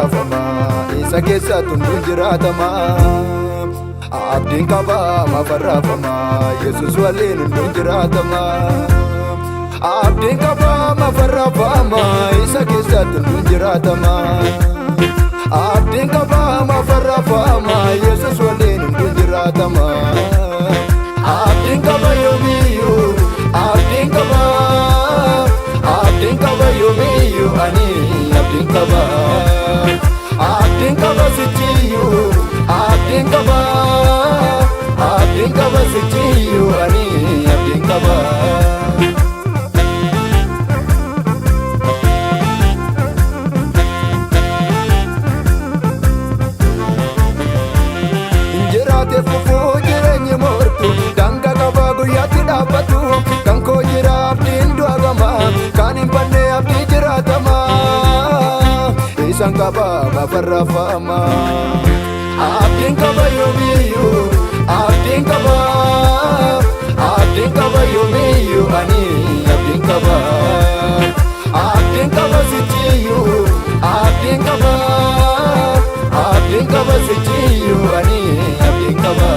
faarfama isa keessa tunduun jiraatama. Abdiin qaba mafarrafama Yesus waliin hunduun jiraatama. Abdiin qaba mafarrafama isa keessa tunduun jiraatama. Abdiin qaba mafarrafama Yesus waliin hunduun jiraatama. Abdiin qaba yoomiyyuu abdiin qaba. Abdiin qaba yoomiyyuu ani abdiin qaba. Abdiin qaba sichiyyuu abdiin qaba. Abdiin qaba sichiyyuu ani abdiin qaba. Injiraate fufuu jireenyi moortu danga qaba guyyaatti dhaabbatu. Kan koo jira abdiin du'a gama kan hin banne abdii jiraatama. Isan qaba mafarrafama. Abdiin qaba yoomiyyuu abdiin qaba. Abdiin qaba yoomiyyuu ani abdiin qaba. Abdiin qaba sichiyyuu abdiin qaba. Abdiin qaba sichiyyuu ani abdiin qaba.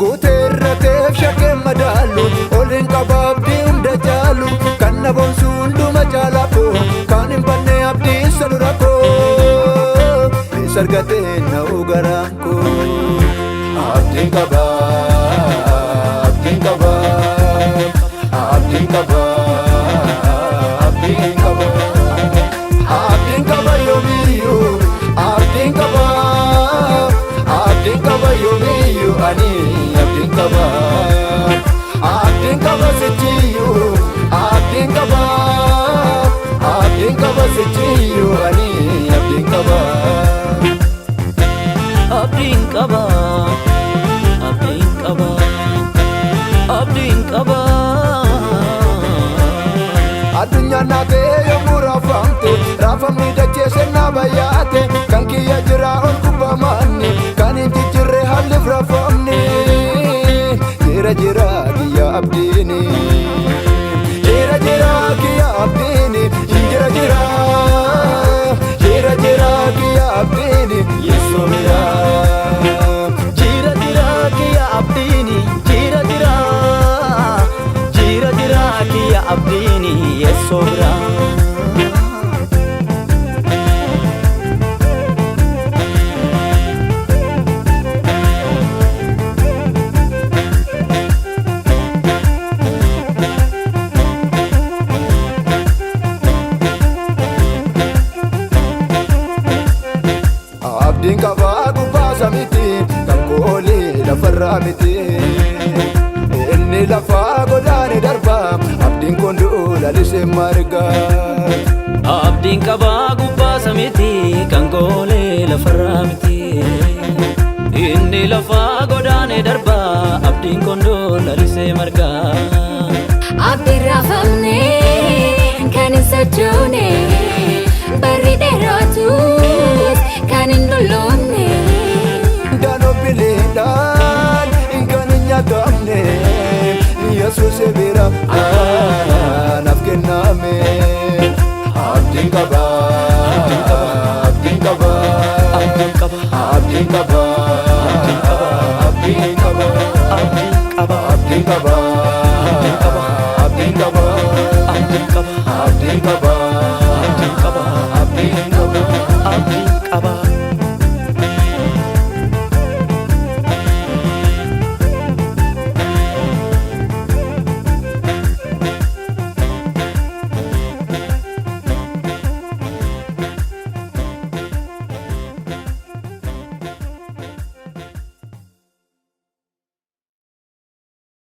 Guuteerrateef shakkeen madaalu oliin qaba abdii hunda caalu. Kan na boonsu hunduma caalaako kan hin banne abdii isa duraako. Isa argatee na'uu garaanko. Abdiin qaba abdiin qaba. Abdiin qaba abdiin qaba. Abdiin qaba yoomiyyuu abdiin qaba. Abdiin qaba yoomiyyuu ani abdiin qaba. Abdiin qaba sichiyyuu abdiin qaba. Abdiin qaba sichiyyuu ani abdiin qaba. Abdiin qaba abdiin qaba abdiin qaba. Addunyaan naatee yommuu raafamte raafamni dachee seenaa bayyaate. Kan kiyya jira ol kubbamanni kan hin jijjirre haalliif raafamni. Jira jira kiyya abdiini. Jira jira kiyya abdiini. Jira jira. Jira jira kiyya abdiini. Yesu mira. Jira jira kiyya abdiini. Jira jira. Jira jira kiyya abdiini Yesu mira. Abdiin qaba gubbaasa miti kan koolee lafarraa miti. Inni lafa godaane darba abdiin kun du'u lalisee marga. Abdiin qaba gubbaasa miti kan koolee lafarraa miti. Inni lafa godaane darba abdiin kun du'u lalisee marga. Abdiin raafamne kan hin sochoone barri dheeraatus kan hin dulloomne. Daanoo biliidhaan kan hin nyaatamne Yesuus bira naaf kenname. Abdiin qaba abdiin qaba. Abdiin qaba abdiin qaba. Abdiin qaba abdiin qaba. Abdiin qaba abdiin qaba. Abdiin qaba abdiin qaba. Abdiin qaba abdiin qaba.